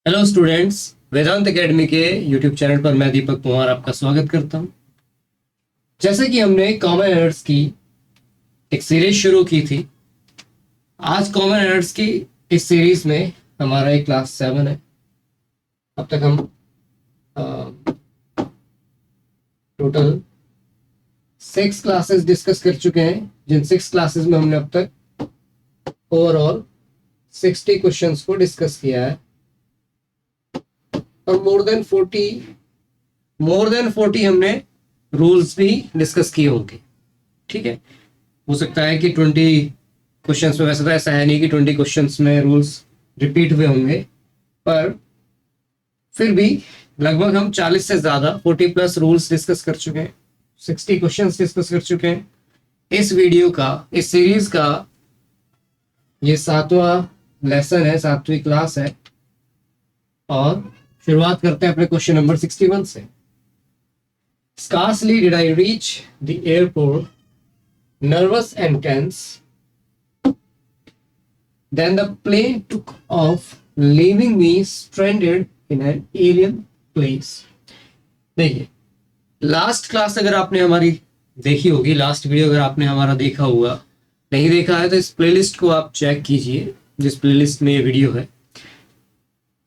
Hello students, वेदांत academy के YouTube channel पर मैं दीपक कुमार आपका स्वागत करता हूं। जैसे कि हमने कॉमन एरर्स की एक सीरीज शुरू की थी, आज कॉमन एरर्स की इस सीरीज में हमारा ये क्लास 7 है। अब तक हम टोटल 6 क्लासेस डिस्कस कर चुके हैं, जिन 6 क्लासेस में हमने अब तक ओवरऑल 60 क्वेश्चंस को डिस्कस किया है और मोर देन 40 हमने रूल्स भी डिस्कस किए होंगे। ठीक है, हो सकता है कि 20 क्वेश्चंस में, वैसे तो ऐसा है नहीं कि 20 क्वेश्चंस में रूल्स रिपीट हुए होंगे, पर फिर भी लगभग हम 40 से ज्यादा 40 प्लस रूल्स डिस्कस कर चुके हैं, 60 क्वेश्चंस डिस्कस कर चुके हैं। इस वीडियो का, इस सीरीज का ये 7वां लेसन है, 7वीं क्लास है और शुरुआत करते हैं अपने क्वेश्चन नंबर 61 से। Scarcely did I reach the airport, nervous and tense, then the plane took off, leaving me stranded in an alien place. देखिए, लास्ट क्लास अगर आपने हमारी देखी होगी, लास्ट वीडियो अगर आपने हमारा देखा हुआ, नहीं देखा है तो इस प्लेलिस्ट को आप चेक कीजिए, जिस प्लेलिस्ट में ये वीडियो है।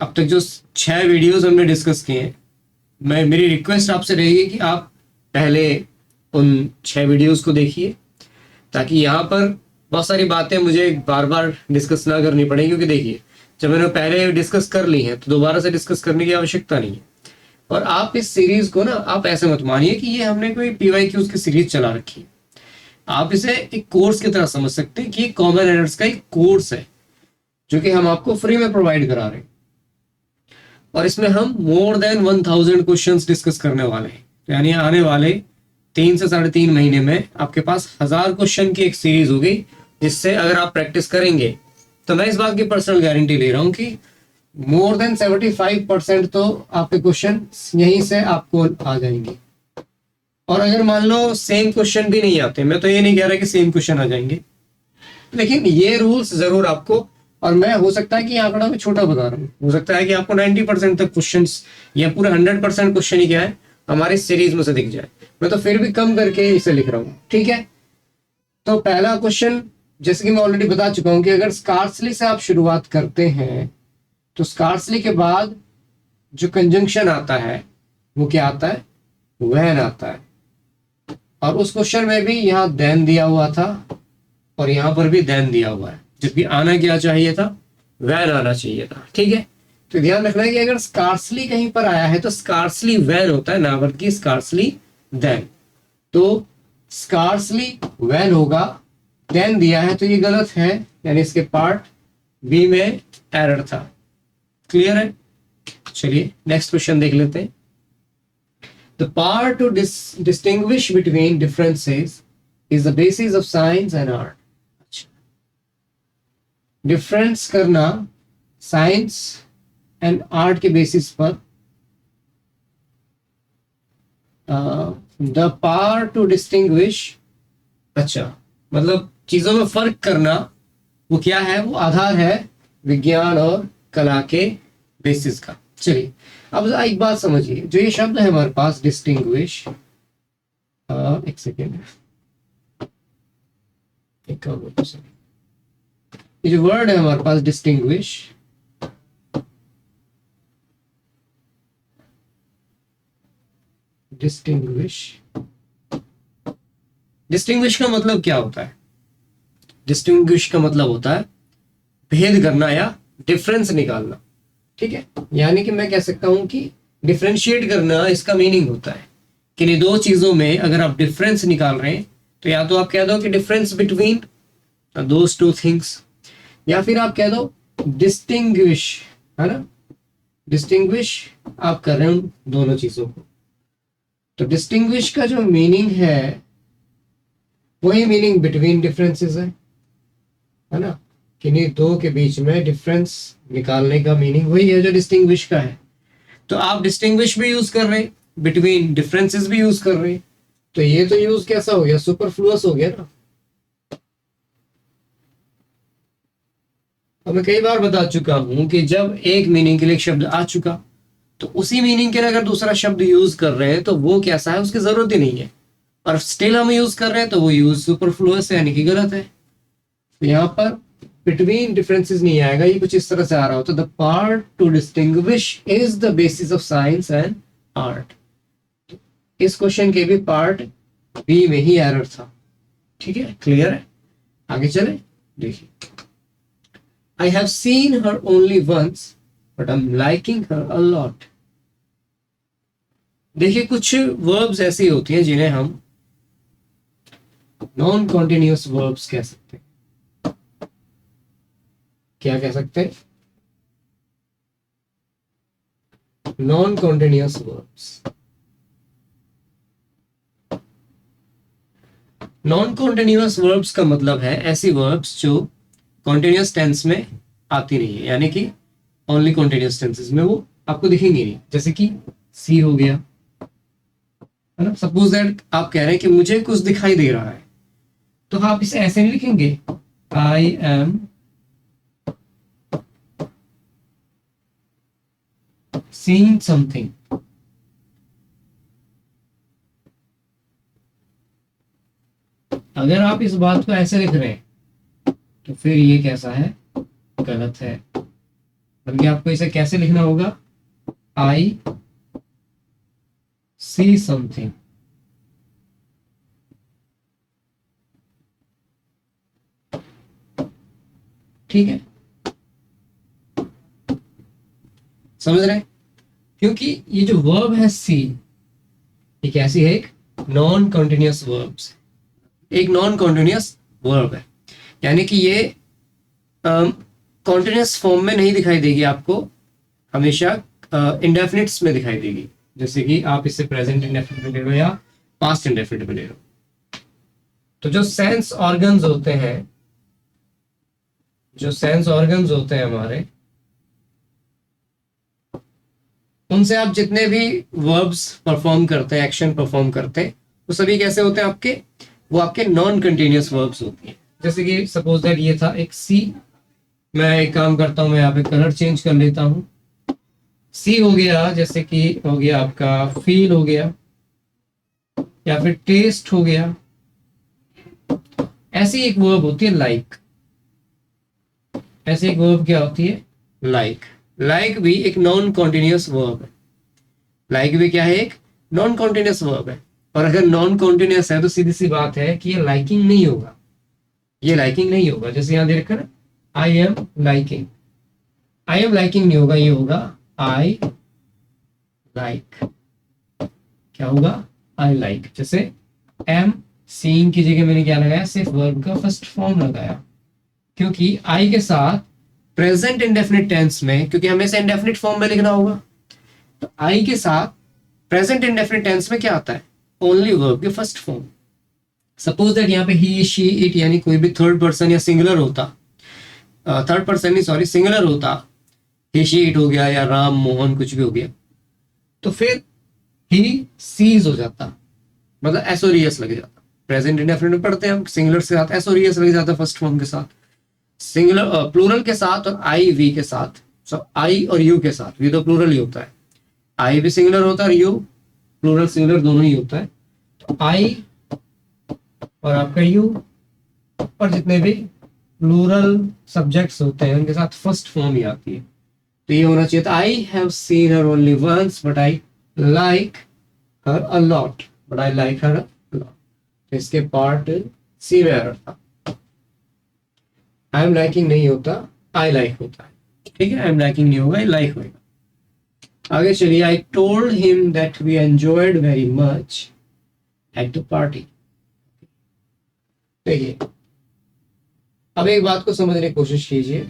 अब तक जो 6 वीडियोस हमने डिस्कस किए हैं, मेरी रिक्वेस्ट आपसे रहेगी कि आप पहले उन 6 वीडियोस को देखिए, ताकि यहाँ पर बहुत सारी बातें मुझे बार बार डिस्कस ना करनी पड़े, क्योंकि देखिए जब मैंने पहले डिस्कस कर ली हैं तो दोबारा से डिस्कस करने की आवश्यकता नहीं है। और आप इस सीरीज को ना, आप ऐसे मत मानिए कि ये हमने कोई PYQs की सीरीज चला रखी है। आप इसे एक कोर्स की तरह समझ सकते हैं कि कॉमन एरर्स का एक कोर्स है जो कि हम आपको फ्री में प्रोवाइड करा रहे हैं, और इसमें हम मोर देन 1000 क्वेश्चंस डिस्कस करने वाले हैं। यानी आने वाले 3 से 3.5 महीने में आपके पास 1000 क्वेश्चन की एक सीरीज होगी, जिससे अगर आप प्रैक्टिस करेंगे तो मैं इस बात की पर्सनल गारंटी ले रहा हूं कि मोर देन 75% तो आपके क्वेश्चन यहीं से आपको आ जाएंगे। और अगर मान लो सेम क्वेश्चन भी नहीं आते, मैं तो ये नहीं कह रहा कि सेम क्वेश्चन आ जाएंगे, लेकिन ये रूल्स जरूर आपको, और मैं हो सकता है कि आंकड़ा में छोटा बता रहा हूँ, हो सकता है कि आपको 90% तक क्वेश्चंस या पूरे 100% क्वेश्चन ही क्या है हमारी सीरीज में से दिख जाए। मैं तो फिर भी कम करके इसे लिख रहा हूँ। ठीक है, तो पहला क्वेश्चन, जैसे कि मैं ऑलरेडी बता चुका हूं कि अगर स्कार्सली से आप शुरुआत करते हैं तो स्कार्सली के बाद जो कंजंक्शन आता है वो क्या आता है, वैन आता है। और उस क्वेश्चन में भी यहाँ देन दिया हुआ था और यहाँ पर भी देन दिया हुआ है, जबकि आना क्या चाहिए था, वैन आना चाहिए था। ठीक है, तो ध्यान रखना है कि अगर स्कार्सली कहीं पर आया है तो स्कार्सली वैन होता है, ना बल्कि स्कार्सली देन। तो स्कार्सली वैन होगा, देन दिया है तो ये गलत है, यानी इसके पार्ट बी में एरर था। क्लियर है? चलिए नेक्स्ट क्वेश्चन देख लेते हैं। The power to distinguish between differences is the basis of science and art. Difference करना साइंस एंड आर्ट के बेसिस पर, द पावर टू डिस्टिंग्विश, अच्छा मतलब चीजों में फर्क करना, वो क्या है, वो आधार है विज्ञान और कला के बेसिस का। चलिए अब एक बात समझिए, जो ये शब्द है हमारे पास डिस्टिंग्विश, एक सेकेंड, ये जो वर्ड है हमारे पास डिस्टिंग्विश, डिस्टिंग्विश का मतलब क्या होता है? डिस्टिंग्विश का मतलब होता है भेद करना या डिफरेंस निकालना। ठीक है, यानी कि मैं कह सकता हूं कि डिफरेंशिएट करना, इसका मीनिंग होता है कि इन दो चीजों में अगर आप डिफरेंस निकाल रहे हैं तो या तो आप कह दो कि difference between those two things, या फिर आप कह दो डिस्टिंग्विश, है ना, डिस्टिंग्विश आप कर रहे हो दोनों चीजों को। तो डिस्टिंग्विश का जो मीनिंग है वही मीनिंग बिटवीन डिफरेंसेस है ना, किन्हीं दो के बीच में डिफरेंस निकालने का मीनिंग वही है जो डिस्टिंग्विश का है। तो आप डिस्टिंग्विश भी यूज कर रहे हैं, बिटवीन डिफरेंसेस भी यूज कर रहे हैं, तो ये तो यूज कैसा हो गया, सुपरफ्लुअस हो गया ना। और मैं कई बार बता चुका हूं कि जब एक मीनिंग के लिए एक शब्द आ चुका तो उसी मीनिंग के लिए अगर दूसरा शब्द यूज कर रहे हैं तो वो कैसा है, उसकी जरूरत ही नहीं है, और स्टिल हम यूज कर रहे हैं तो वो यूज सुपरफ्लुअस है, यानी कि गलत है। तो यहाँ पर बिटवीन डिफरेंसेस नहीं आएगा, ये कुछ इस तरह से आ रहा होता है, the part two distinguish is the basis of science and art. इस क्वेश्चन के भी पार्ट बी में ही एरर था। ठीक है, क्लियर है? आगे चले, देखिए, I have seen her only once, but I'm liking her a lot. देखिए, कुछ verbs ऐसी होती हैं जिन्हें हम नॉन कॉन्टिन्यूस verbs कह सकते हैं। क्या कह सकते हैं? Non continuous verbs। Non continuous verbs का मतलब है ऐसी verbs जो कॉन्टिन्यूस टेंस में आती नहीं है, यानी कि ओनली कॉन्टिन्यूस टेंसेस में वो आपको दिखेंगे नहीं, जैसे कि सी हो गया, है ना। सपोज दैट आप कह रहे हैं कि मुझे कुछ दिखाई दे रहा है, तो आप इसे ऐसे नहीं लिखेंगे, आई एम सीइंग समथिंग। अगर आप इस बात को ऐसे लिख रहे हैं तो फिर ये कैसा है, गलत है। बल्कि आपको इसे कैसे लिखना होगा, आई सी समथिंग। ठीक है, समझ रहे हैं? क्योंकि ये जो वर्ब है सी, ये कैसी है, एक नॉन कॉन्टिन्यूस वर्ब, एक नॉन कॉन्टिन्यूस वर्ब है, यानी कि ये कॉन्टिन्यूस फॉर्म में नहीं दिखाई देगी आपको, हमेशा इंडेफिनिट्स में दिखाई देगी। जैसे कि आप इसे प्रेजेंट इंडेफिनिट में ले लो या पास्ट इंडेफिनिट में ले लो। तो जो सेंस ऑर्गन्स होते हैं, जो सेंस ऑर्गन्स होते हैं हमारे, उनसे आप जितने भी वर्ब्स परफॉर्म करते हैं, एक्शन परफॉर्म करते हैं, वो सभी कैसे होते हैं आपके, वो आपके नॉन कंटिन्यूस वर्ब्स होती हैं। जैसे कि सपोज दैट ये था एक सी, मैं एक काम करता हूं, मैं यहाँ पे कलर चेंज कर लेता हूं, सी हो गया, जैसे कि हो गया आपका फील हो गया, या फिर टेस्ट हो गया। ऐसी एक वर्ब होती है लाइक, ऐसी एक वर्ब क्या होती है, लाइक। लाइक भी एक नॉन कॉन्टिन्यूस वर्ब है, लाइक भी क्या है, एक नॉन कॉन्टिन्यूस वर्ब है। और अगर नॉन कॉन्टिन्यूस है तो सीधी सी बात है कि ये लाइकिंग नहीं होगा, ये लाइकिंग नहीं होगा। जैसे यहां देख कर I am liking, I am liking नहीं होगा, ये होगा आई लाइक। क्या होगा, आई लाइक। जैसे एम सीइंग की जगह मैंने क्या लगाया, सिर्फ वर्ब का फर्स्ट फॉर्म लगाया, क्योंकि आई के साथ प्रेजेंट इंडेफिनिट टेंस में, क्योंकि हमेशा इंडेफिनिट फॉर्म में लिखना होगा, तो आई के साथ प्रेजेंट इंडेफिनिट टेंस में क्या आता है, ओनली वर्ब के फर्स्ट फॉर्म। सपोज दैट यहाँ पे ही शी इट, यानी कोई भी थर्ड पर्सन या सिंगुलर होता, थर्ड पर्सन नहीं सॉरी सिंगुलर होता, ही शी इट हो गया या राम मोहन कुछ भी हो गया, तो फिर ही सीज हो जाता, मतलब एसओरियस लग जाता। प्रेजेंट इंडेफिनिट में पढ़ते हैं हम, सिंगुलर के साथ एसओरियस लग जाता फर्स्ट फॉर्म के साथ, सिंगुलर प्लूरल के साथ और आई वी के साथ, सो आई और यू के साथ, वी तो प्लूरल ही होता है, आई भी सिंगुलर होता है और यू प्लूरल सिंगुलर दोनों ही होता है। तो आई और आपका यू और जितने भी प्लूरल सब्जेक्ट्स होते हैं उनके साथ फर्स्ट फॉर्म ही आती है, तो ये होना चाहिए था I have seen her only once but I like her a lot, but I like her a lot. तो इसके पार्ट सी में एरर था, आई एम लाइकिंग नहीं होता, आई लाइक होता है। ठीक है, आई एम लाइकिंग नहीं होगा, आई लाइक होगा। आगे चलिए, I told him that we enjoyed very much at the party. देखिए, अब एक बात को समझने की कोशिश कीजिए,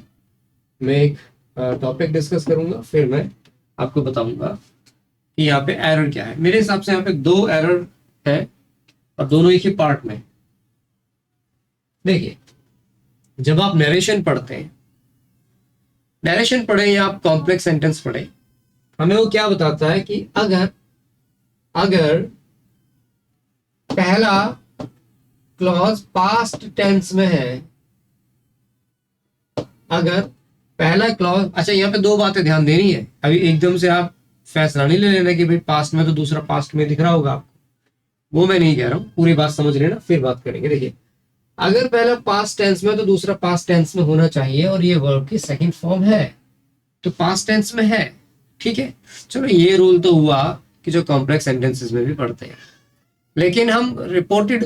मैं एक टॉपिक डिस्कस करूंगा, फिर मैं आपको बताऊंगा कि यहाँ पे एरर क्या है। मेरे हिसाब से यहाँ पे दो एरर है और दोनों एक ही पार्ट में। देखिए, जब आप नरेशन पढ़ते हैं, नरेशन पढ़े या आप कॉम्प्लेक्स सेंटेंस पढ़े, हमें वो क्या बताता है कि अगर पहला क्लॉज पास्ट टेंस में है, अगर पहला क्लॉज, अच्छा यहाँ पे दो बातें ध्यान देनी है, अभी एकदम से आप फैसला नहीं ले लेना कि भाई पास्ट में तो दूसरा पास्ट में दिख रहा होगा आपको, वो मैं नहीं कह रहा हूँ, पूरी बात समझ लेना फिर बात करेंगे। देखिए अगर पहला पास्ट टेंस में तो दूसरा पास्ट टेंस में होना चाहिए, और ये वर्ब की सेकंड फॉर्म है तो पास्ट टेंस में है, ठीक है। चलो ये रूल तो हुआ कि जो कॉम्प्लेक्स सेंटेंसेस में भी पढ़ते हैं, लेकिन हम रिपोर्टेड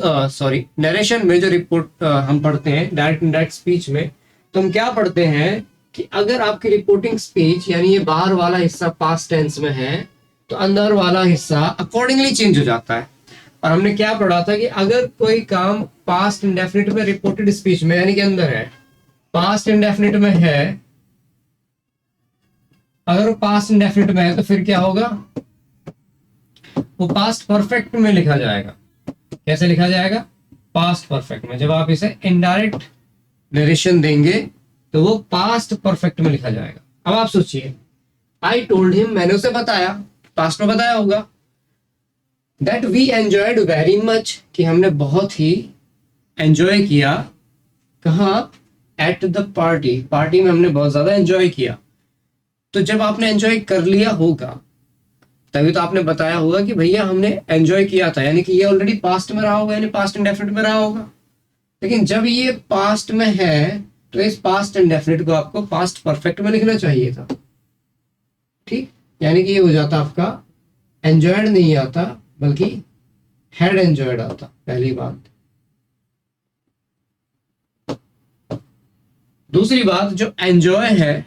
नरेशन में जो रिपोर्ट हम पढ़ते हैं डायरेक्ट इनडायरेक्ट स्पीच में, तो हम क्या पढ़ते हैं कि अगर आपकी रिपोर्टिंग स्पीच यानी ये बाहर वाला हिस्सा पास्ट टेंस में है तो अंदर वाला हिस्सा अकॉर्डिंगली चेंज हो जाता है। और हमने क्या पढ़ा था कि अगर कोई काम पास्ट इंडेफिनिट में रिपोर्टेड स्पीच में यानी कि अंदर है, पास्ट इंडेफिनिट में है, अगर वो पास्ट इंडेफिनिट में है तो फिर क्या होगा, वो पास्ट परफेक्ट में लिखा जाएगा। कैसे लिखा जाएगा, पास्ट परफेक्ट में। जब आप इसे इनडायरेक्ट नरेशन देंगे तो वो पास्ट परफेक्ट में लिखा जाएगा। अब आप सोचिए, आई टोल्ड हिम, मैंने उसे बताया, पास्ट में बताया होगा, that we enjoyed very much, कि हमने बहुत ही एंजॉय किया। कहाँ, एट द पार्टी, पार्टी में हमने बहुत ज्यादा एंजॉय किया। तो जब आपने एंजॉय कर लिया होगा तभी तो आपने बताया होगा कि भैया हमने एंजॉय किया था, यानी कि ये ऑलरेडी पास्ट में रहा होगा, यानी पास्ट इंडेफिनिट में रहा होगा। लेकिन जब ये पास्ट में है तो इस पास्ट इंडेफिनिट को आपको पास्ट परफेक्ट में लिखना चाहिए था, ठीक। यानी कि ये हो जाता आपका एंजॉयड नहीं आता बल्कि हैड एंजॉयड आता, पहली बात। दूसरी बात, जो एंजॉय है,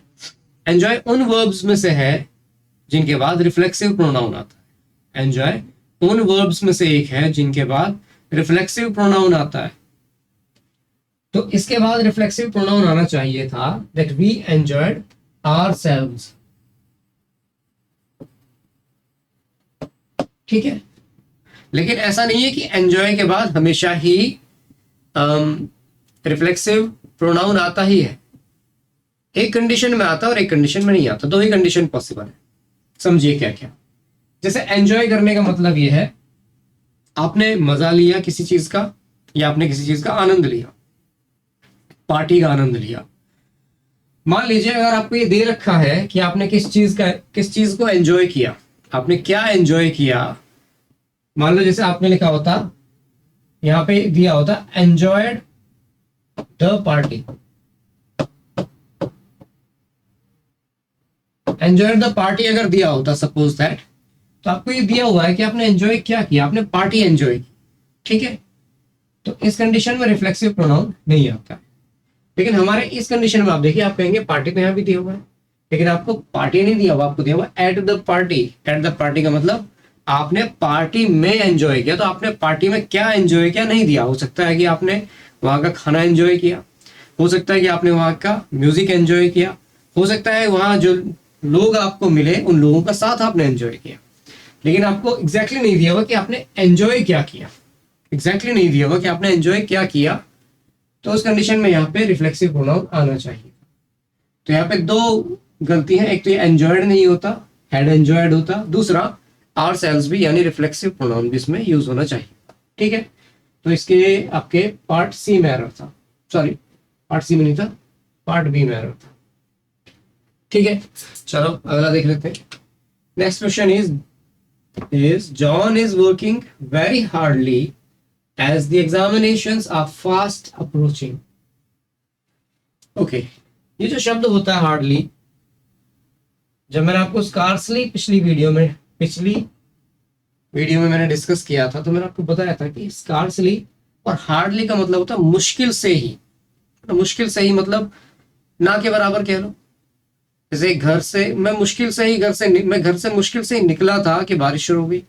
एंजॉय उन वर्ब्स में से है जिनके बाद रिफ्लेक्सिव प्रोनाउन आता है। एंजॉय उन वर्ब्स में से एक है जिनके बाद रिफ्लेक्सिव प्रोनाउन आता है। तो इसके बाद रिफ्लेक्सिव प्रोनाउन आना चाहिए था, दैट वी एंजॉयड आवरसेल्व्स, ठीक है। लेकिन ऐसा नहीं है कि एंजॉय के बाद हमेशा ही रिफ्लेक्सिव प्रोनाउन आता ही है। एक कंडीशन में आता है और एक कंडीशन में नहीं आता, दो ही कंडीशन पॉसिबल है। समझिए क्या क्या। जैसे एंजॉय करने का मतलब ये है आपने मजा लिया किसी चीज का, या आपने किसी चीज का आनंद लिया, पार्टी का आनंद लिया। मान लीजिए अगर आपको ये दे रखा है कि आपने किस चीज को एंजॉय किया, आपने क्या एंजॉय किया। मान लो जैसे आपने लिखा होता, यहां पे दिया होता enjoyed the party, enjoy the party अगर दिया होता सपोज दैट, तो आपको ये दिया हुआ है कि आपने एंजॉय क्या किया, आपने पार्टी एंजॉय की, ठीक है। तो इस कंडीशन में रिफ्लेक्सिव प्रोनाउन नहीं आता। लेकिन हमारे इस कंडीशन में आप देखिए, आप कहेंगे पार्टी तो यहाँ भी दिया हुआ है, लेकिन आपको पार्टी नहीं दिया हुआ, आपको दिया हुआ eight the party. Eight the party का मतलब आपने पार्टी में एंजॉय किया, तो आपने पार्टी में क्या एंजॉय किया नहीं दिया। हो सकता है कि आपने वहां का खाना एंजॉय किया, हो सकता है कि आपने वहां का म्यूजिक एंजॉय किया, हो सकता है वहां जो लोग आपको मिले उन लोगों का साथ आपने एंजॉय किया। लेकिन आपको एग्जैक्टली नहीं दिया हुआ कि आपने एंजॉय क्या किया, एग्जैक्टली नहीं दिया हुआ कि आपने एंजॉय क्या किया। तो उस कंडीशन में यहाँ पे रिफ्लेक्सिव प्रोनाउन आना चाहिए। तो यहाँ पे दो गलती है, एक तो ये एंजॉयड नहीं होता, हैड एंजॉयड होता, दूसरा आवरसेल्व्स भी यानी रिफ्लेक्सिव प्रोनाउन भी इसमें यूज होना चाहिए, ठीक है। तो इसके आपके पार्ट सी में एरर था, सॉरी पार्ट सी में नहीं था, पार्ट बी में एरर था, ठीक है। चलो अगला देख लेते हैं। Next question is John is working very hardly as the examinations are fast approaching. Okay, ये जो शब्द होता है हार्डली, जब मैंने आपको स्कार्सली पिछली वीडियो में मैंने डिस्कस किया था, तो मैंने आपको बताया था कि स्कार्सली और हार्डली का मतलब होता है मुश्किल से ही। तो मुश्किल से ही मतलब ना के बराबर कह लो। जैसे घर से मैं मुश्किल से मुश्किल से ही निकला था कि बारिश शुरू हो गई।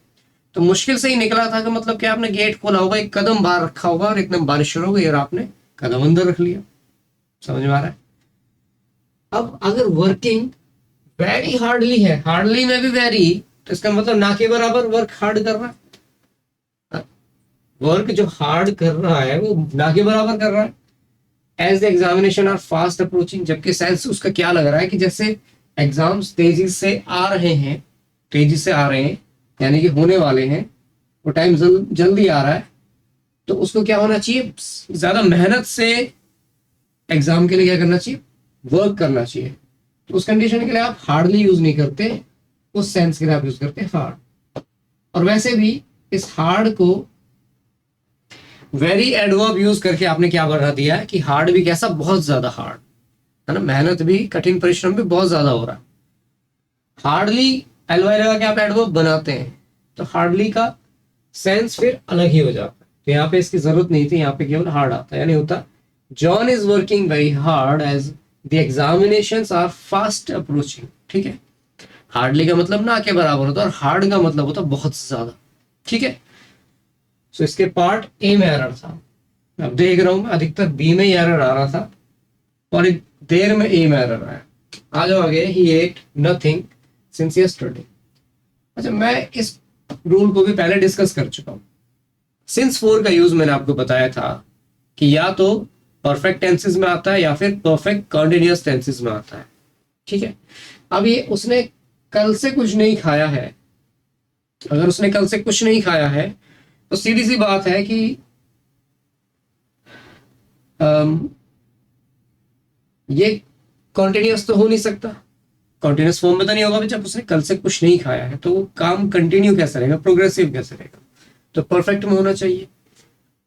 तो मुश्किल से ही निकला था का मतलब क्या, आपने गेट खोला होगा, एक कदम बाहर रखा होगा और एकदम बारिश शुरू हो गई और आपने कदम अंदर रख लिया। समझ में आ रहा है? अब अगर वर्किंग वेरी हार्डली है, हार्डली में भी वेरी, तो इसका मतलब ना के बराबर वर्क हार्ड कर रहा है। वर्क जो हार्ड कर रहा है वो ना के बराबर कर रहा है। As the examination are fast approaching, जबकि सेंस उसका क्या लग रहा है कि जैसे एग्जाम्स तेजी से आ रहे हैं, यानी कि होने वाले हैं, वो टाइम जल्दी आ रहा है। तो उसको क्या होना चाहिए, ज्यादा मेहनत से एग्जाम के लिए क्या करना चाहिए, वर्क करना चाहिए। तो उस कंडीशन के लिए आप हार्डली यूज नहीं करते, उस सेंस के लिए आप यूज करते हार्ड। और वैसे भी इस हार्ड को वेरी एडवर्ब यूज करके आपने क्या बना दिया है कि हार्ड भी कैसा, बहुत ज्यादा हार्ड है ना, मेहनत भी, कठिन परिश्रम भी बहुत ज्यादा हो रहा है। हार्डली एलवाई लगा के आप एडवर्ब बनाते हैं तो हार्डली का सेंस फिर अलग ही हो जाता है। तो यहाँ पे इसकी जरूरत नहीं थी, यहाँ पे केवल हार्ड आता है, यानी होता John is working very hard as the examinations are fast approaching. ठीक है, हार्डली का मतलब ना के बराबर होता है और हार्ड का मतलब होता बहुत ज्यादा। ठीक है, सो इसके पार्ट ए में एरर था, अब देख रहा हूं मैं अधिकतर बी में ही एरर आ रहा था और एक देर में ए में एरर आया। आ जाओ आगे, ही एट नथिंग सिंस यस्टरडे। अच्छा, मैं इस रूल को भी पहले डिस्कस कर चुका हूं। सिंस 4 का यूज मैंने आपको बताया था कि या तो परफेक्ट टेंसेस में आता है या फिर परफेक्ट कॉन्टिन्यूअस टेंसेस में आता है। ठीक है, अब ये उसने कल से कुछ नहीं खाया है, अगर उसने कल से कुछ नहीं खाया है तो सीधी सी बात है कि ये कॉन्टिन्यूअस तो हो नहीं सकता, कॉन्टिन्यूअस फॉर्म में तो नहीं होगा। जब उसने कल से कुछ नहीं खाया है तो काम कंटिन्यू कैसे रहेगा, प्रोग्रेसिव कैसे रहेगा, तो परफेक्ट में होना चाहिए।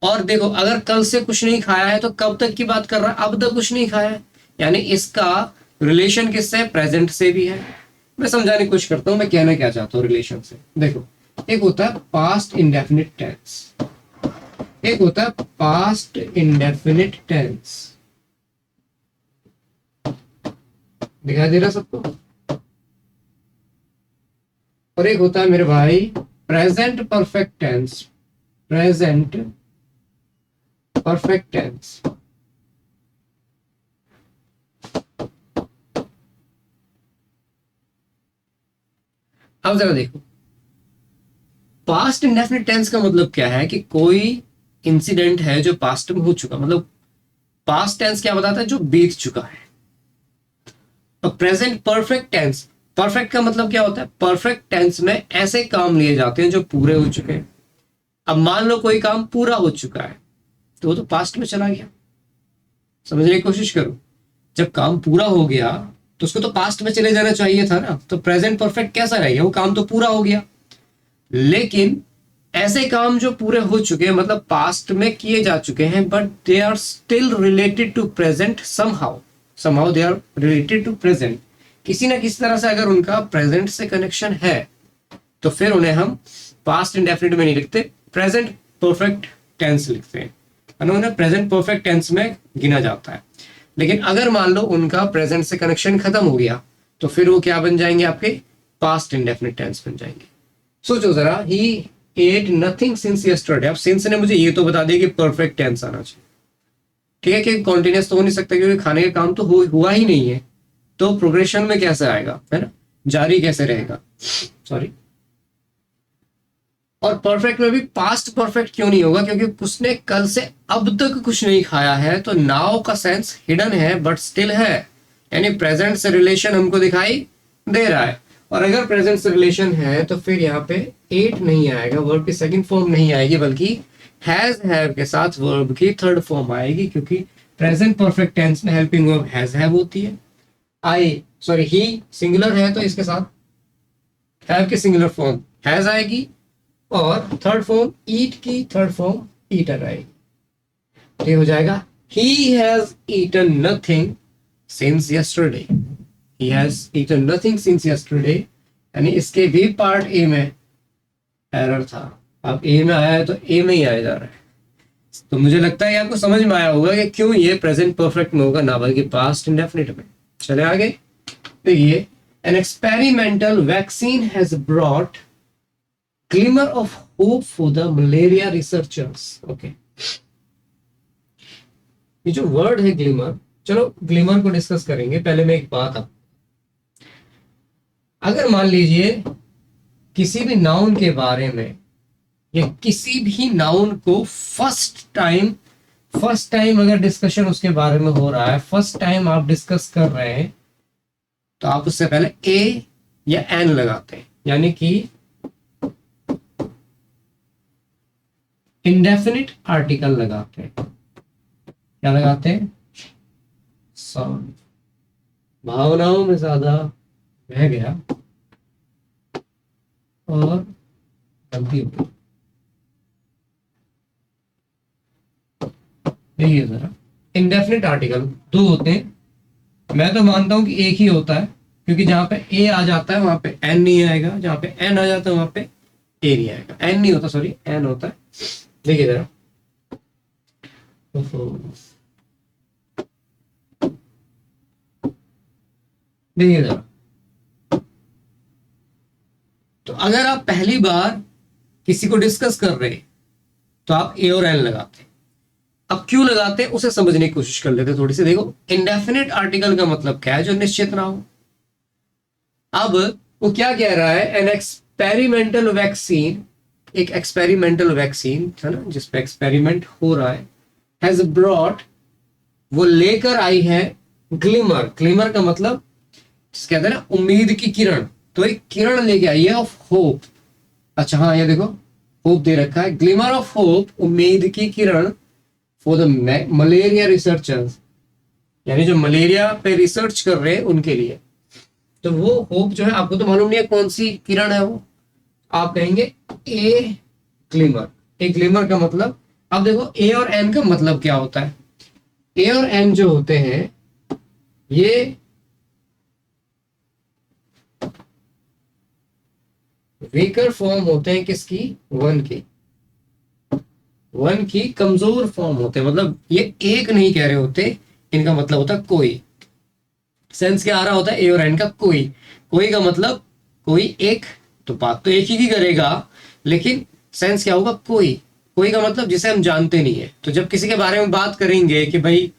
और देखो, अगर कल से कुछ नहीं खाया है तो कब तक की बात कर रहा है, अब तक कुछ नहीं खाया है, यानी इसका रिलेशन किससे, प्रेजेंट से भी है। मैं समझाने की कोशिश करता हूं मैं कहना क्या चाहता हूं रिलेशन से। देखो, एक होता है पास्ट इंडेफिनिट टेंस, एक होता है पास्ट इंडेफिनिट टेंस, दिखाई दे रहा सबको, और एक होता है मेरे भाई present perfect tense, present perfect tense. अब जरा देखो, पास्ट इंडेफिनिट टेंस का मतलब क्या है कि कोई इंसिडेंट है जो पास्ट में हो चुका, मतलब पास्ट टेंस क्या बताता है, जो बीत चुका है। और प्रेजेंट परफेक्ट टेंस, परफेक्ट का मतलब क्या होता है, परफेक्ट टेंस में ऐसे काम लिए जाते हैं जो पूरे हो चुके हैं। अब मान लो कोई काम पूरा हो चुका है तो वो तो पास्ट में चला गया, समझने की कोशिश करो। जब काम पूरा हो गया तो उसको तो पास्ट में चले जाना चाहिए था ना, तो प्रेजेंट परफेक्ट कैसा रहेगा, वो काम तो पूरा हो गया। लेकिन ऐसे काम जो पूरे हो चुके हैं, मतलब पास्ट में किए जा चुके हैं, but they are still related to present somehow, somehow they are related to present, किसी ना किसी तरह से अगर उनका प्रेजेंट से कनेक्शन है तो फिर उन्हें हम पास्ट इंडेफिनिट में नहीं लिखते, प्रेजेंट परफेक्ट टेंस लिखते हैं, उन्हें प्रेजेंट परफेक्ट टेंस में गिना जाता है। लेकिन अगर मान लो उनका प्रेजेंट से कनेक्शन खत्म हो गया तो फिर वो क्या बन जाएंगे, आपके पास्ट इंडेफिनिट टेंस बन जाएंगे। सोचो जरा, ही एट नथिंग सिंस यस्टरडे। अब सिंस ने मुझे ये तो बता दिया कि परफेक्ट टेंस आना चाहिए, ठीक है, कि कॉन्टिन्यूअस तो हो नहीं सकता क्योंकि खाने का काम तो हुआ ही नहीं है, तो प्रोग्रेशन में कैसे आएगा, है ना, जारी कैसे रहेगा, सॉरी। और परफेक्ट में भी पास्ट परफेक्ट क्यों नहीं होगा, क्योंकि उसने कल से अब तक कुछ नहीं खाया है, तो नाउ का सेंस हिडन है बट स्टिल है, यानी प्रेजेंट से रिलेशन हमको दिखाई दे रहा है। और अगर प्रेजेंट से रिलेशन है तो फिर यहाँ पे एट नहीं आएगा, वर्ब की सेकंड फॉर्म नहीं आएगी, बल्कि हैज हैव के साथ वर्ब की थर्ड फॉर्म आएगी, क्योंकि प्रेजेंट परफेक्ट टेंस में हेल्पिंग वर्ब हैज हैव होती है। आई सॉरी ही सिंगुलर है तो इसके साथ हैव की सिंगुलर फॉर्म हैज आएगी, और थर्ड फॉर्म ईट की थर्ड फॉर्म ईटर आएगी। ये हो जाएगा he has eaten nothing since yesterday, he has eaten nothing since yesterday, यानी इसके भी पार्ट ए में एरर था। अब ए में आया है तो ए में ही आया जा रहा है। तो मुझे लगता है आपको समझ में आया होगा कि क्यों ये प्रेजेंट परफेक्ट में होगा ना बल्कि पास्ट इंडेफिनिट में। चले आगे, देखिए, an experimental vaccine has brought glimmer of hope for the malaria researchers. Okay, ये जो वर्ड है ग्लिमर, चलो ग्लिमर को डिस्कस करेंगे। पहले मैं एक बात आप, अगर मान लीजिए किसी भी नाउन के बारे में या किसी भी नाउन को फर्स्ट टाइम अगर डिस्कशन उसके बारे में हो रहा है, फर्स्ट टाइम आप डिस्कस कर रहे हैं, तो आप उससे पहले ए या एन लगाते हैं, यानी कि इंडेफिनिट आर्टिकल लगाते हैं। क्या लगाते हैं, सॉरी, भावनाओं में ज्यादा बह गया और गलती हो गई। देखिए जरा, इंडेफिनिट आर्टिकल दो होते हैं, मैं तो मानता हूं कि एक ही होता है, क्योंकि जहां पे ए आ जाता है वहां पे एन नहीं आएगा, जहां पे एन आ जाता है वहां पे ए नहीं आएगा, एन नहीं होता, सॉरी एन होता है। देखिए जरा, देखिए जरा, तो अगर आप पहली बार किसी को डिस्कस कर रहे तो आप ए और एन लगाते, अब क्यों लगाते हैं उसे समझने की कोशिश कर लेते थोड़ी सी। देखो, इंडेफिनिट आर्टिकल का मतलब क्या है, जो निश्चित ना हो। अब वो क्या कह रहा है, एन एक्सपेरिमेंटल वैक्सीन, एक एक्सपेरिमेंटल वैक्सीन है ना जिसपे एक्सपेरिमेंट हो रहा है, हैज ब्रॉट, वो लेकर आई है, ग्लिमर, ग्लिमर का मतलब जिसे कहते हैं ना उम्मीद की किरण, तो एक किरण लेके आई है ऑफ होप। अच्छा हाँ, ये देखो होप दे रखा है, ग्लिमर ऑफ होप, उम्मीद की किरण, फॉर द मलेरिया रिसर्चर्स, यानी जो मलेरिया पे रिसर्च कर रहे हैं उनके लिए। तो वो होप जो है, आपको तो मालूम नहीं है कौन सी किरण है वो, आप कहेंगे ए ग्लिमर। ए ग्लिमर का मतलब, अब देखो ए और एन का मतलब क्या होता है, ए और एन जो होते हैं ये वीकर फॉर्म होते हैं किसकी, वन की, वन की कमजोर फॉर्म होते हैं, मतलब ये एक नहीं कह रहे होते, इनका मतलब होता है कोई। सेंस क्या आ रहा होता है, ए और एन का कोई, कोई का मतलब कोई एक, तो बात तो एक ही की करेगा, लेकिन सेंस क्या होगा, कोई, कोई का मतलब जिसे हम जानते नहीं है। तो जब किसी के बारे में बात करेंगे कि भाई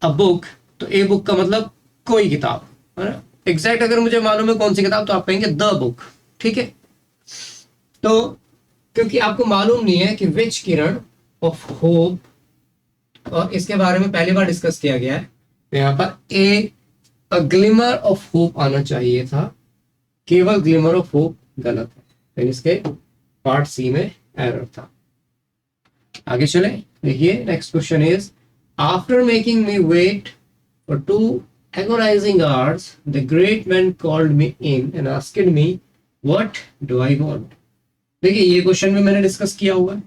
अ बुक, तो ए बुक का मतलब कोई किताब, है ना। एग्जैक्ट अगर मुझे मालूम है कौन सी किताब, तो आप कहेंगे द बुक, ठीक है। तो क्योंकि आपको मालूम नहीं है कि विच किरण ऑफ होप, और इसके बारे में पहली बार डिस्कस किया गया है, तो यहाँ पर अ ग्लिमर ऑफ होप आना चाहिए था, केवल ग्लिमर ऑफ होप गलत है, तो इसके पार्ट सी में एरर था। आगे चले, देखिए next question is, after making me wait for 2 agonizing hours, the great man called me in and asked me what do I want। देखिए ये क्वेश्चन भी मैंने डिस्कस किया हुआ है,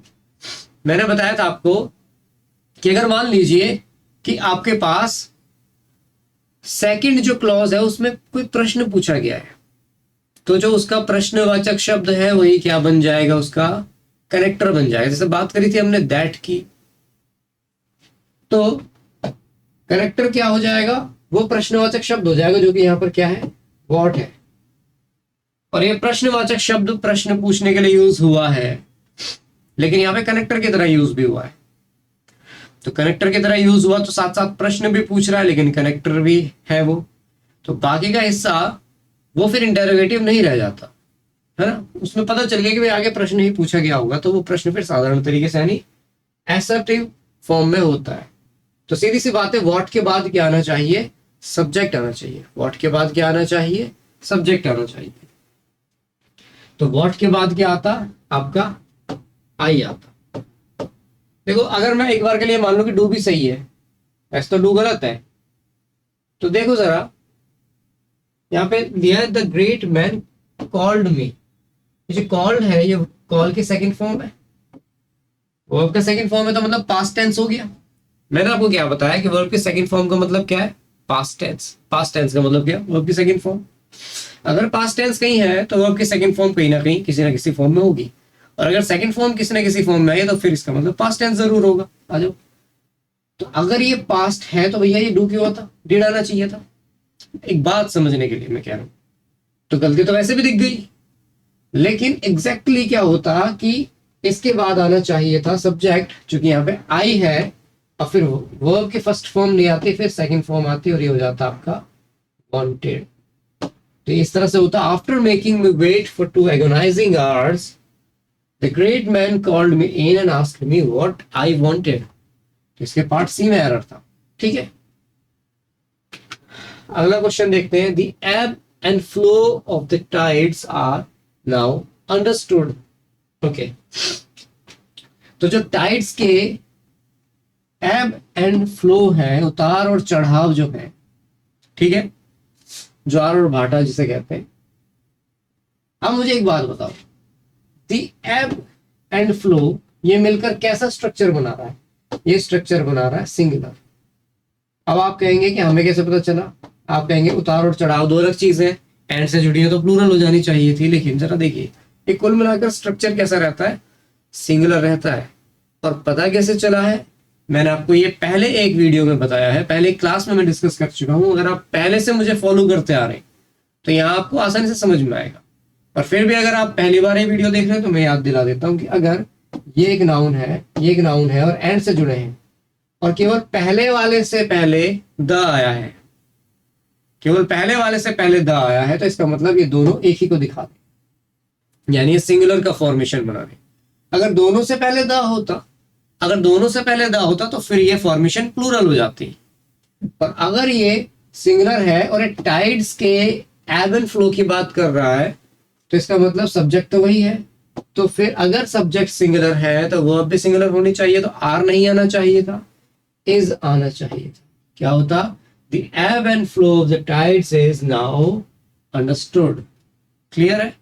मैंने बताया था आपको कि अगर मान लीजिए कि आपके पास सेकंड जो क्लॉज है उसमें कोई प्रश्न पूछा गया है, तो जो उसका प्रश्नवाचक शब्द है वही क्या बन जाएगा, उसका कनेक्टर बन जाएगा। जैसे बात करी थी हमने दैट की, तो कनेक्टर क्या हो जाएगा, वो प्रश्नवाचक शब्द हो जाएगा, जो कि यहाँ पर क्या है, व्हाट है। और ये प्रश्नवाचक शब्द प्रश्न पूछने के लिए यूज हुआ है, लेकिन यहाँ पे कनेक्टर की तरह यूज भी हुआ है। तो कनेक्टर की तरह यूज हुआ तो साथ साथ प्रश्न भी पूछ रहा है, लेकिन कनेक्टर भी है वो, तो बाकी का हिस्सा वो फिर इंटेरोगेटिव नहीं रह जाता, है ना। उसमें पता चल गया कि भाई आगे प्रश्न ही पूछा गया होगा, तो वो प्रश्न फिर साधारण तरीके से यानी एसर्टिव फॉर्म में होता है। तो सीधी सी बात है, व्हाट के बाद क्या आना चाहिए, सब्जेक्ट आना चाहिए। व्हाट के बाद क्या आना चाहिए, सब्जेक्ट आना चाहिए। तो व्हाट के बाद क्या आता, आपका आई आता। देखो अगर मैं एक बार के लिए मान लूं कि डू भी सही है, ऐसा तो डू गलत है, तो देखो जरा यहाँ पे दिया है, द ग्रेट मैन कॉल्ड मी, ये जो कॉल्ड है ये कॉल की सेकंड फॉर्म है, वर्ब का सेकंड फॉर्म है, तो मतलब पास्ट टेंस हो गया। मैंने आपको क्या बताया कि वर्ब की सेकंड फॉर्म का मतलब क्या है, पास्ट टेंस। पास्ट टेंस का मतलब क्या, वर्ब की सेकंड फॉर्म। अगर पास्ट टेंस कहीं है तो वर्ब की सेकंड फॉर्म कहीं ना किसी फॉर्म में होगी, और अगर सेकंड फॉर्म किसी ना किसी फॉर्म में है तो फिर इसका मतलब पास्ट टेंस जरूर होगा। आ जाओ, तो अगर ये पास्ट है तो भैया ये डू क्यों होता, डिड आना चाहिए था। एक बात समझने के लिए मैं कह रहा हूं, तो गलती तो वैसे भी दिख गई, लेकिन एग्जैक्टली क्या होता कि इसके बाद आना चाहिए था सब्जेक्ट, चूंकि यहाँ पे आई है और फिर वर्ब की फर्स्ट फॉर्म नहीं आती, फिर सेकंड फॉर्म आती और ये हो जाता आपका वांटेड। तो इस तरह से होता, after making me wait for 2 agonizing hours, the great man called me in and asked me what I wanted. तो इसके पार्ट सी में एरर था, ठीक है। अगला क्वेश्चन देखते हैं, the ebb and flow of the tides are now understood. Okay, तो जो टाइड्स के एब एंड फ्लो है, उतार और चढ़ाव जो है, ठीक है, ज्वार और भाटा जिसे कहते हैं। अब मुझे एक बात बताओ, दी एब एंड फ्लो ये मिलकर कैसा स्ट्रक्चर बना रहा है? ये स्ट्रक्चर बना रहा है सिंगुलर। अब आप कहेंगे कि हमें कैसे पता चला? आप कहेंगे उतार और चढ़ाव दो अलग चीजें हैं, एंड से जुड़ी है तो प्लूरल हो जानी चाहिए थी, लेकिन जरा देखिए ये कुल मिलाकर स्ट्रक्चर कैसा रहता है? सिंगुलर रहता है। और पता कैसे चला है? मैंने आपको ये पहले एक वीडियो में बताया है, पहले क्लास में मैं डिस्कस कर चुका हूं। अगर आप पहले से मुझे फॉलो करते आ रहे हैं तो यहाँ आपको आसानी से समझ में आएगा। और फिर भी अगर आप पहली बार ये वीडियो देख रहे हैं तो मैं याद दिला देता हूँ कि अगर ये एक नाउन है, ये एक नाउन है और एंड से जुड़े हैं और केवल पहले वाले से पहले द आया है, केवल पहले वाले से पहले द आया है, तो इसका मतलब ये दोनों एक ही को दिखा दे, यानी ये सिंगुलर का फॉर्मेशन बना रहे। अगर दोनों से पहले द होता, अगर दोनों से पहले द होता तो फिर ये फॉर्मेशन प्लूरल हो जाती। पर अगर ये सिंगुलर है और ये टाइड्स के एब एंड फ्लो की बात कर रहा है तो इसका मतलब सब्जेक्ट तो वही है। तो फिर अगर सब्जेक्ट सिंगुलर है तो वर्ब भी सिंगुलर होनी चाहिए, तो आर नहीं आना चाहिए था, इज आना चाहिए था। क्या होता? The ebb and flow of the tides is now understood. Clear है?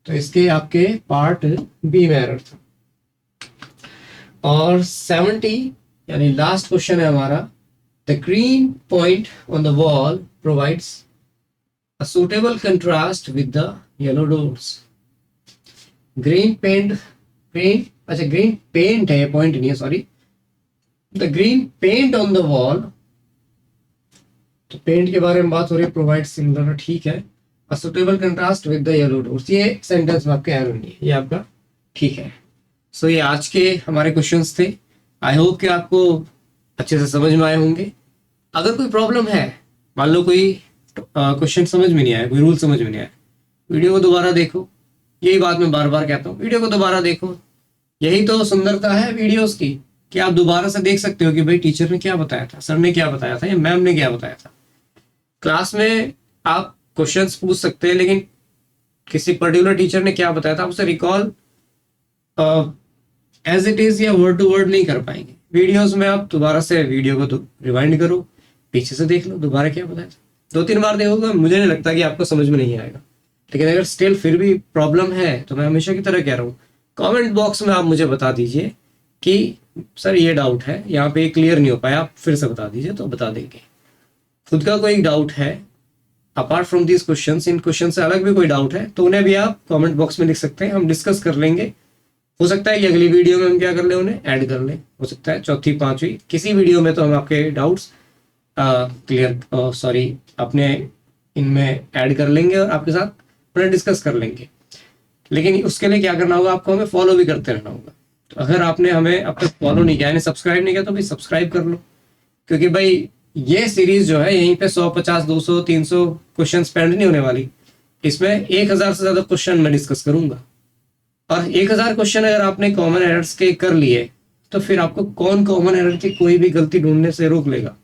तो इसके आपके पार्ट बी में एरर था। और 70 यानी लास्ट क्वेश्चन है हमारा, the green point on the wall provides a suitable contrast with the yellow doors. Green paint, green paint है, पॉइंट नहीं है, sorry. The green paint on the wall, तो पेंट के बारे में बात हो रही है, प्रोवाइड सिमिलर, ठीक है। अ suitable contrast with the yellow doors, ये सेंटेंस में आपका एरर नहीं है, ये आपका ठीक है। सो ये आज के हमारे क्वेश्चंस थे। आई होप कि आपको अच्छे से समझ में आए होंगे। अगर कोई प्रॉब्लम है, मान लो कोई क्वेश्चन समझ में नहीं आया, कोई रूल समझ में नहीं आया, वीडियो को दोबारा देखो। यही बात मैं बार बार कहता हूँ, वीडियो को दोबारा देखो। यही तो सुंदरता है वीडियोस की कि आप दोबारा से देख सकते हो कि भाई टीचर ने क्या बताया था, सर ने क्या बताया था या मैम ने क्या बताया था। क्लास में आप क्वेश्चंस पूछ सकते हैं, लेकिन किसी पर्टिकुलर टीचर ने क्या बताया था आप उसे रिकॉल एज इट इज या वर्ड टू वर्ड नहीं कर पाएंगे। वीडियोस में आप दोबारा से वीडियो को रिवाइंड करो, पीछे से देख लो दोबारा क्या बताया था। 2-3 बार देखोगे, मुझे नहीं लगता कि आपको समझ में नहीं आएगा। लेकिन अगर स्टिल फिर भी प्रॉब्लम है तो मैं हमेशा की तरह कह रहा हूँ, कमेंट बॉक्स में आप मुझे बता दीजिए कि सर ये डाउट है, यहाँ पे क्लियर नहीं हो पाया, आप फिर से बता दीजिए, तो बता देंगे। खुद का कोई डाउट है apart from these questions, in question से अलग भी कोई डाउट है तो उन्हें भी आप कमेंट बॉक्स में लिख सकते हैं, हम डिस्कस कर लेंगे। हो सकता है कि अगली वीडियो में हम क्या कर ले, उन्हें ऐड कर ले, हो सकता है 4th 5वीं किसी वीडियो में तो हम आपके डाउट्स अपने इनमें ऐड कर लेंगे और आपके साथ उन्हें डिस्कस कर लेंगे। लेकिन उसके लिए क्या करना होगा, आपको हमें फॉलो भी करते रहना होगा। तो अगर आपने हमें अब तक फॉलो नहीं किया, यानी सब्सक्राइब नहीं किया, तो भाई सब्सक्राइब कर लो, क्योंकि भाई ये सीरीज जो है यहीं पे 100, 50, 200, 300 क्वेश्चन स्पेंड नहीं होने वाली। इसमें 1000 से ज्यादा क्वेश्चन मैं डिस्कस करूंगा। और 1000 क्वेश्चन अगर आपने कॉमन एरर्स के कर लिए तो फिर आपको कौन कॉमन एरर की कोई भी गलती ढूंढने से रोक लेगा?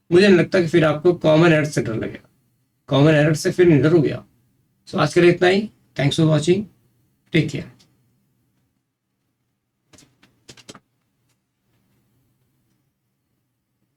मुझे नहीं लगता कि फिर आपको कॉमन एरर से डर लगेगा। कॉमन एरर से फिर नहीं डरोगे आप। सो आज के लिए इतना ही। Thanks for watching, take care.